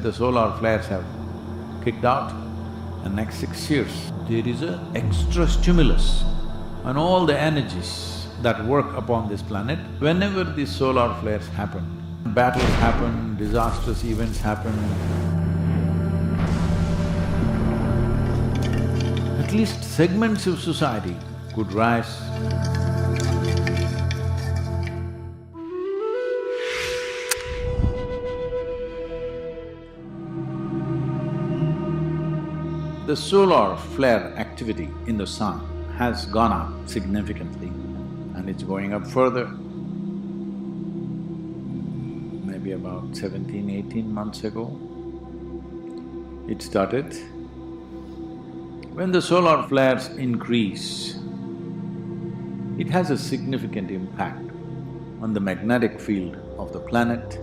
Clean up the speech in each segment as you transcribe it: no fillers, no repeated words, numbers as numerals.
the solar flares have kicked out, the next 6 years, there is a extra stimulus on all the energies that work upon this planet. Whenever these solar flares happen, battles happen, disastrous events happen, at least segments of society could rise. The solar flare activity in the sun has gone up significantly and it's going up further. Maybe about 17, 18 months ago, it started. When the solar flares increase, it has a significant impact on the magnetic field of the planet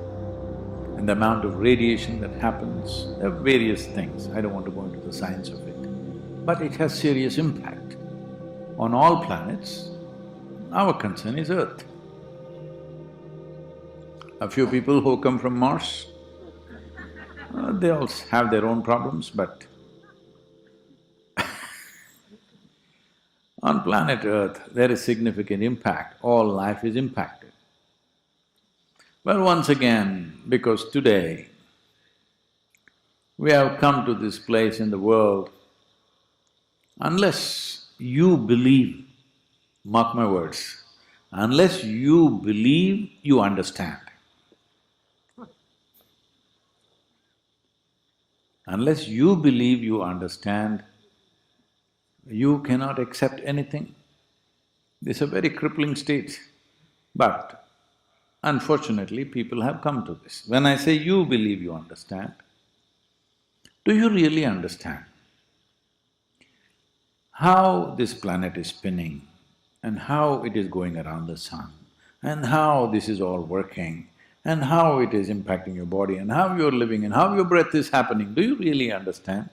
and the amount of radiation that happens. There are various things, I don't want to go into the science of it, but it has serious impact on all planets. Our concern is Earth. A few people who come from Mars, they also have their own problems, but on planet Earth, there is significant impact, all life is impacted. Well, once again, because today we have come to this place in the world, unless you believe, mark my words, unless you believe, you understand. Unless you believe you understand, you cannot accept anything. This is a very crippling state, but unfortunately, people have come to this. When I say you believe you understand, do you really understand how this planet is spinning and how it is going around the sun and how this is all working and how it is impacting your body and how you're living and how your breath is happening? Do you really understand?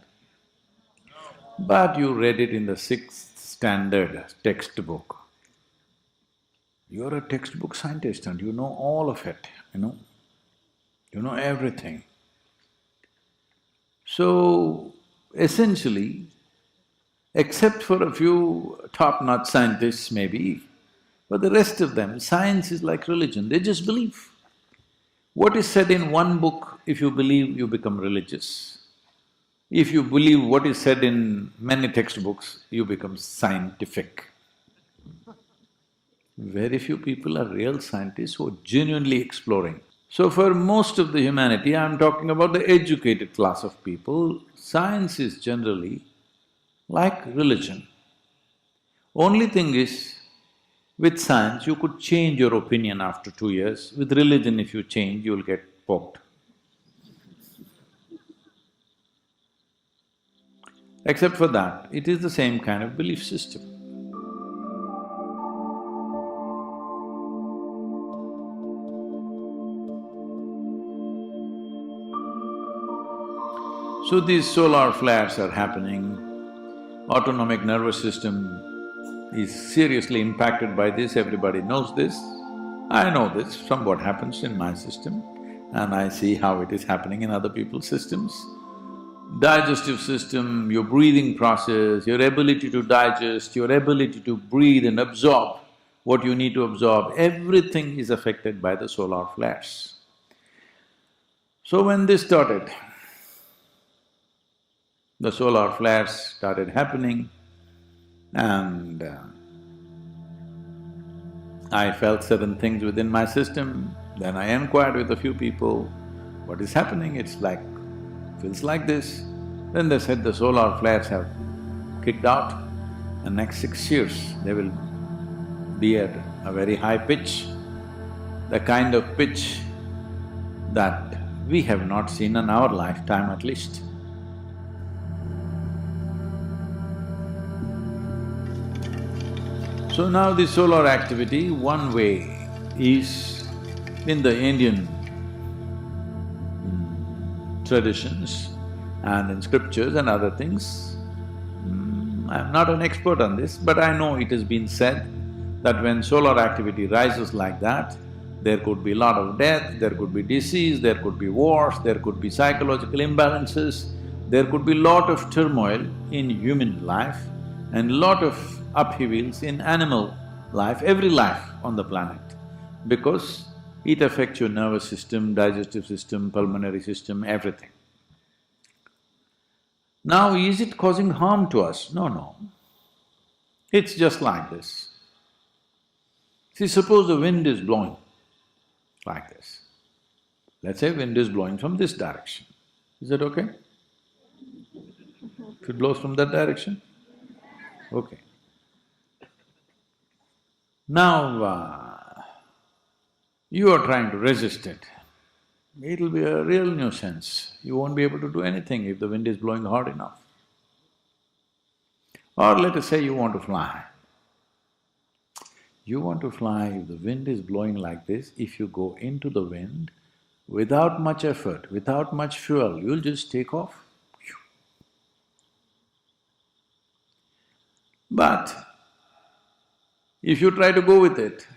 But you read it in the 6th standard textbook. You're a textbook scientist and you know all of it, you know everything. So, essentially, except for a few top-notch scientists maybe, but the rest of them, science is like religion, they just believe. What is said in one book, if you believe, you become religious. If you believe what is said in many textbooks, you become scientific. Very few people are real scientists who are genuinely exploring. So for most of the humanity, I'm talking about the educated class of people, science is generally like religion. Only thing is, with science, you could change your opinion after 2 years. With religion, if you change, you'll get poked. Except for that, it is the same kind of belief system. So these solar flares are happening, autonomic nervous system is seriously impacted by this, everybody knows this. I know this from what happens in my system and I see how it is happening in other people's systems. Digestive system, your breathing process, your ability to digest, your ability to breathe and absorb what you need to absorb, everything is affected by the solar flares. So when this started, the solar flares started happening and I felt certain things within my system. Then I inquired with a few people, what is happening? It's like, feels like this. Then they said the solar flares have kicked out. The next 6 years, they will be at a very high pitch, the kind of pitch that we have not seen in our lifetime at least. So now the solar activity, one way is in the Indian traditions and in scriptures and other things. I'm not an expert on this, but I know it has been said that when solar activity rises like that, There could be a lot of death, there could be disease, there could be wars, there could be psychological imbalances, there could be lot of turmoil in human life and lot of upheavals in animal life, every life on the planet, because it affects your nervous system, digestive system, pulmonary system, everything. Now, is it causing harm to us? No, no. It's just like this. See, suppose the wind is blowing like this. Let's say wind is blowing from this direction. Is that okay? If it blows from that direction? Okay. Now, you are trying to resist it. It'll be a real nuisance. You won't be able to do anything if the wind is blowing hard enough. Or let us say you want to fly. You want to fly, if the wind is blowing like this, if you go into the wind, without much effort, without much fuel, you'll just take off. But if you try to go with it,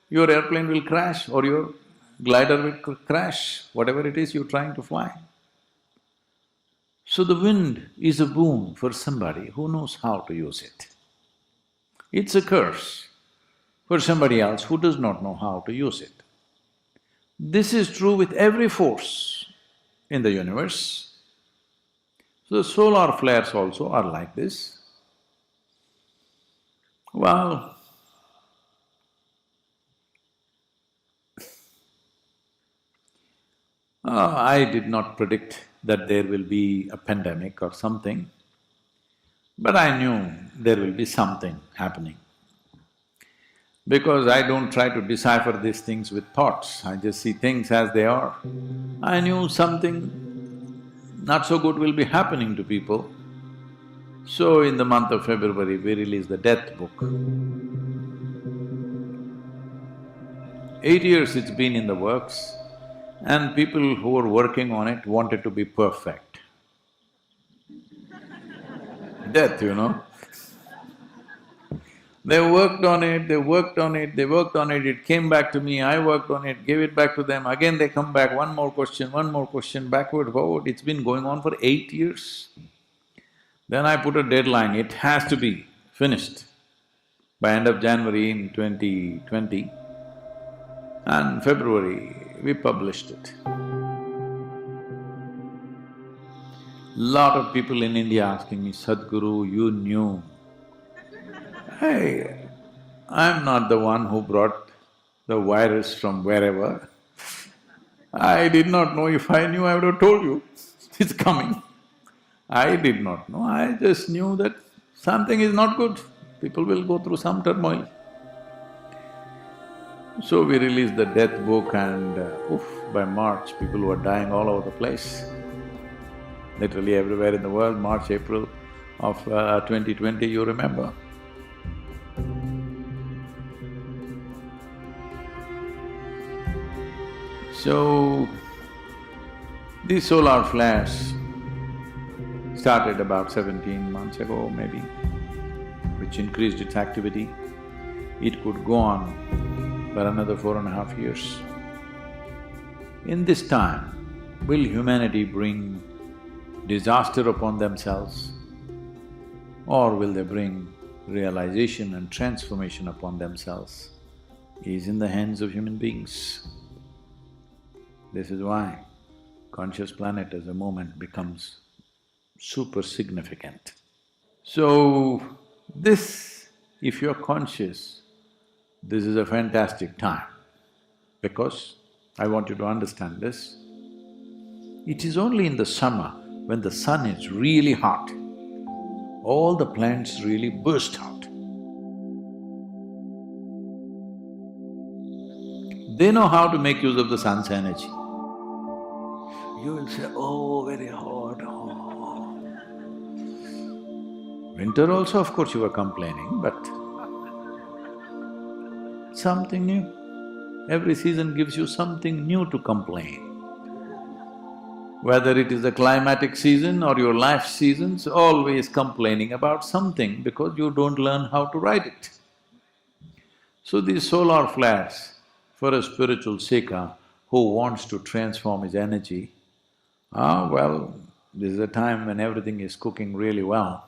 your airplane will crash or your glider will crash, whatever it is you're trying to fly. So the wind is a boon for somebody who knows how to use it. It's a curse for somebody else who does not know how to use it. This is true with every force in the universe. So the solar flares also are like this. Well, I did not predict that there will be a pandemic or something, but I knew there will be something happening. Because I don't try to decipher these things with thoughts, I just see things as they are. I knew something not so good will be happening to people. So in the month of February, we released the death book. 8 years it's been in the works, and people who were working on it wanted to be perfect. Death, you know. They worked on it, they worked on it, they worked on it, it came back to me, I worked on it, gave it back to them, again they come back, one more question, backward, forward. It's been going on for 8 years. Then I put a deadline, it has to be finished by end of January in 2020, and February we published it. Lot of people in India asking me, Sadhguru, you knew. Hey, I'm not the one who brought the virus from wherever. I did not know. If I knew, I would have told you, it's coming. I did not know, I just knew that something is not good, people will go through some turmoil. So we released the death book and by March, people were dying all over the place. Literally everywhere in the world, March, April of 2020, you remember. So, these solar flares started about 17 months ago maybe, which increased its activity. It could go on for another 4.5 years. In this time, will humanity bring disaster upon themselves, or will they bring realization and transformation upon themselves? Is in the hands of human beings. This is why conscious planet as a moment becomes super significant. So, this, if you're conscious, this is a fantastic time, because I want you to understand this. It is only in the summer when the sun is really hot, all the plants really burst out. They know how to make use of the sun's energy. You will say, oh, very hot, oh. Winter also, of course, you were complaining, but something new. Every season gives you something new to complain. Whether it is the climatic season or your life seasons, always complaining about something because you don't learn how to ride it. So these solar flares for a spiritual seeker who wants to transform his energy, well, this is a time when everything is cooking really well.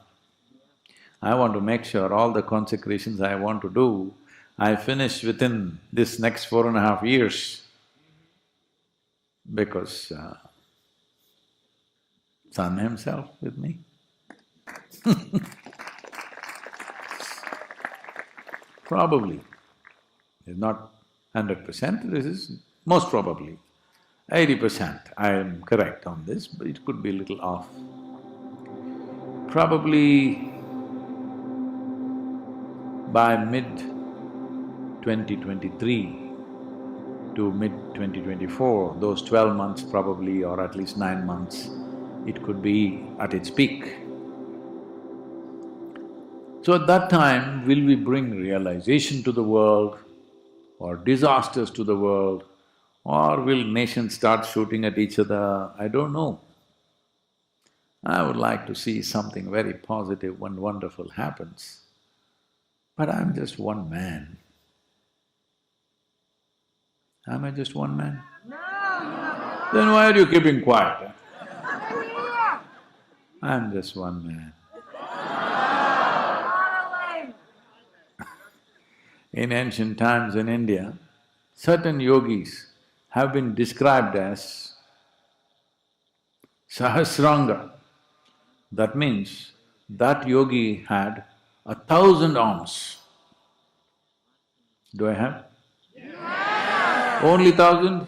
I want to make sure all the consecrations I want to do, I finish within this next 4.5 years, because Sun himself with me. Probably, it's not 100%, this is most probably 80%. I am correct on this, but it could be a little off. Probably by mid-2023 to mid-2024, those 12 months probably, or at least 9 months, it could be at its peak. So at that time, will we bring realization to the world or disasters to the world, or will nations start shooting at each other? I don't know. I would like to see something very positive and wonderful happens, but I'm just one man. Am I just one man? No, then why are you keeping quiet? I'm just one man. In ancient times in India, certain yogis have been described as Sahasranga. That means that yogi had 1,000 arms. Do I have? Yeah. Only 1,000?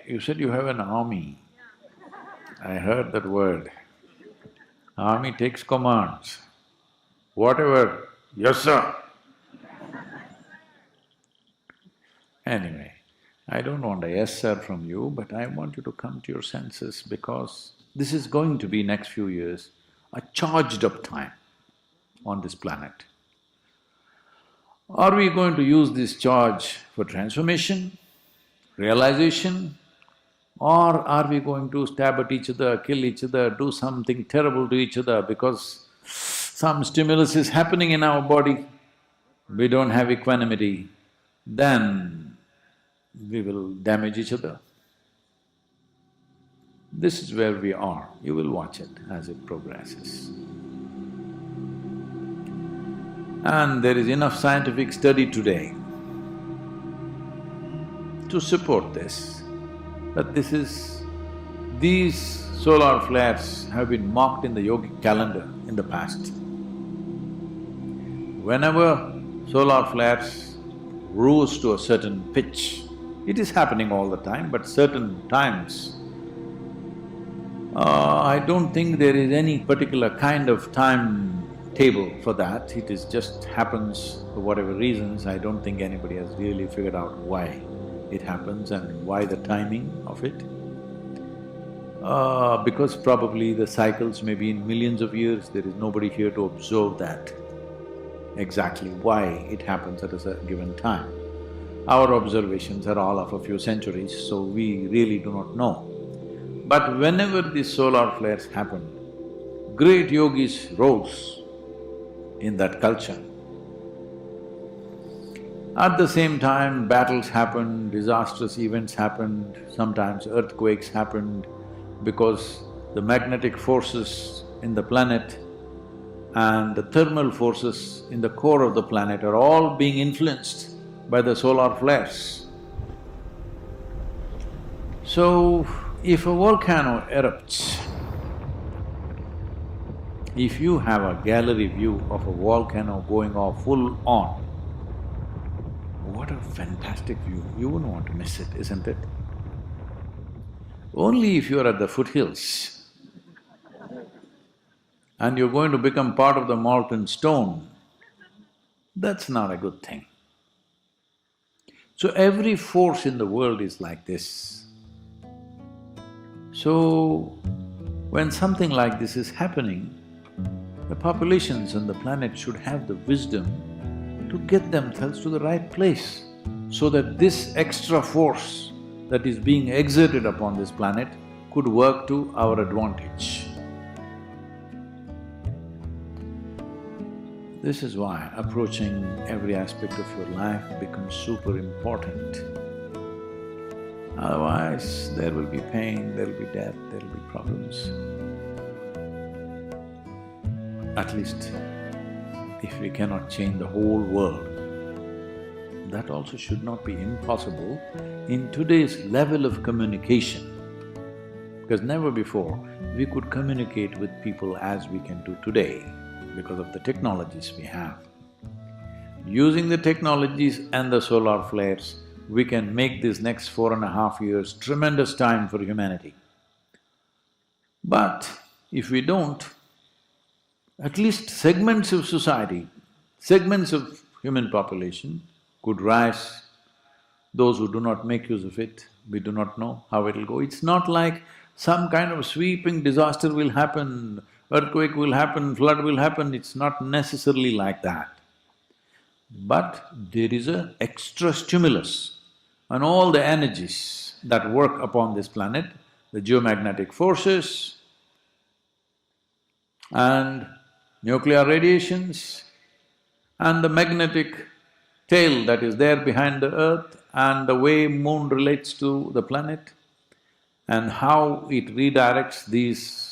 You said you have an army. I heard that word. Army takes commands. Whatever, yes sir. Anyway, I don't want a yes sir from you, but I want you to come to your senses, because this is going to be next few years a charged up time on this planet. Are we going to use this charge for transformation, realization, or are we going to stab at each other, kill each other, do something terrible to each other because some stimulus is happening in our body, we don't have equanimity, then we will damage each other? This is where we are. You will watch it as it progresses. And there is enough scientific study today to support this, that these solar flares have been marked in the yogic calendar in the past. Whenever solar flares rose to a certain pitch, it is happening all the time, but certain times, I don't think there is any particular kind of timetable for that, it is just happens for whatever reasons. I don't think anybody has really figured out why it happens and why the timing of it. Because probably the cycles may be in millions of years, there is nobody here to observe that, exactly why it happens at a given time. Our observations are all of a few centuries, so we really do not know. But whenever these solar flares happened, great yogis rose in that culture. At the same time, battles happened, disastrous events happened, sometimes earthquakes happened, because the magnetic forces in the planet and the thermal forces in the core of the planet are all being influenced by the solar flares. So, if a volcano erupts, if you have a gallery view of a volcano going off full on, what a fantastic view, you wouldn't want to miss it, isn't it? Only if you're at the foothills and you're going to become part of the molten stone, that's not a good thing. So every force in the world is like this. So, when something like this is happening, the populations on the planet should have the wisdom to get themselves to the right place, so that this extra force that is being exerted upon this planet could work to our advantage. This is why approaching every aspect of your life becomes super important. Otherwise, there will be pain, there will be death, there will be problems. At least, if we cannot change the whole world, that also should not be impossible in today's level of communication. Because never before we could communicate with people as we can do today because of the technologies we have. Using the technologies and the solar flares, we can make this next 4.5 years tremendous time for humanity. But if we don't, at least segments of society, segments of human population could rise. Those who do not make use of it, we do not know how it'll go. It's not like some kind of sweeping disaster will happen, earthquake will happen, flood will happen, it's not necessarily like that. But there is an extra stimulus on all the energies that work upon this planet, the geomagnetic forces and nuclear radiations and the magnetic tail that is there behind the earth and the way moon relates to the planet and how it redirects these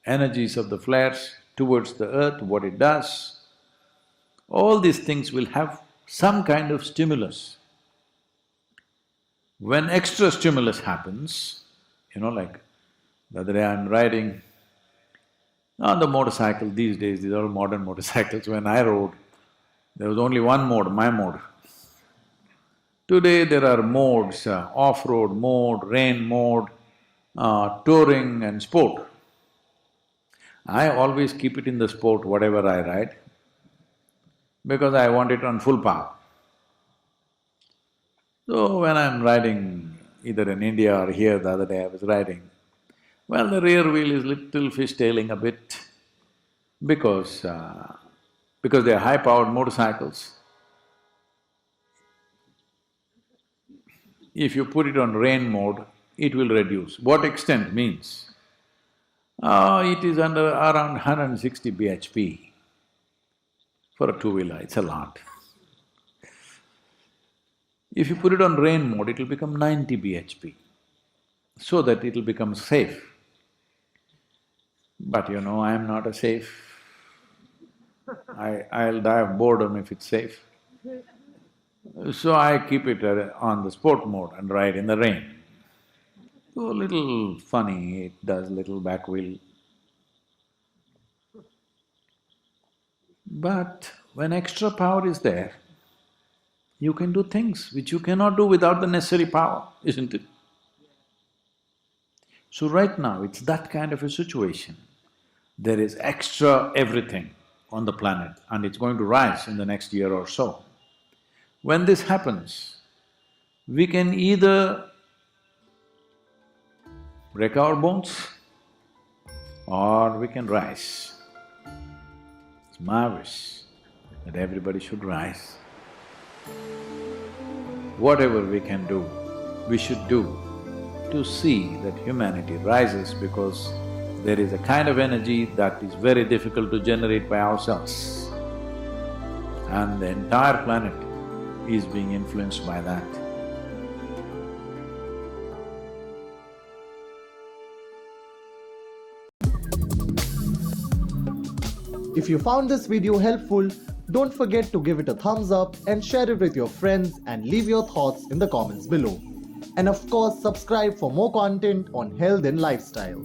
energies of the flares towards the earth, what it does. All these things will have some kind of stimulus. When extra stimulus happens, like the other day I'm riding on the motorcycle, these days these are all modern motorcycles. When I rode, there was only one mode, my mode. Today there are modes, off-road mode, rain mode, touring and sport. I always keep it in the sport, whatever I ride, because I want it on full power. So when I'm riding either in India or here, the other day I was riding, well, the rear wheel is little fishtailing a bit because they are high-powered motorcycles. If you put it on rain mode, it will reduce. What extent means? It is under around 160 bhp. For a two-wheeler, it's a lot. If you put it on rain mode, it will become 90 bhp, so that it will become safe. But I am not a safe. I'll die of boredom if it's safe. So I keep it on the sport mode and ride in the rain. So a little funny, it does little back wheel. But when extra power is there, you can do things which you cannot do without the necessary power, isn't it? So right now, it's that kind of a situation. There is extra everything on the planet and it's going to rise in the next year or so. When this happens, we can either break our bones or we can rise. It's marvelous that everybody should rise. Whatever we can do, we should do to see that humanity rises, because there is a kind of energy that is very difficult to generate by ourselves. And the entire planet is being influenced by that. If you found this video helpful, don't forget to give it a thumbs up and share it with your friends and leave your thoughts in the comments below. And of course, subscribe for more content on health and lifestyle.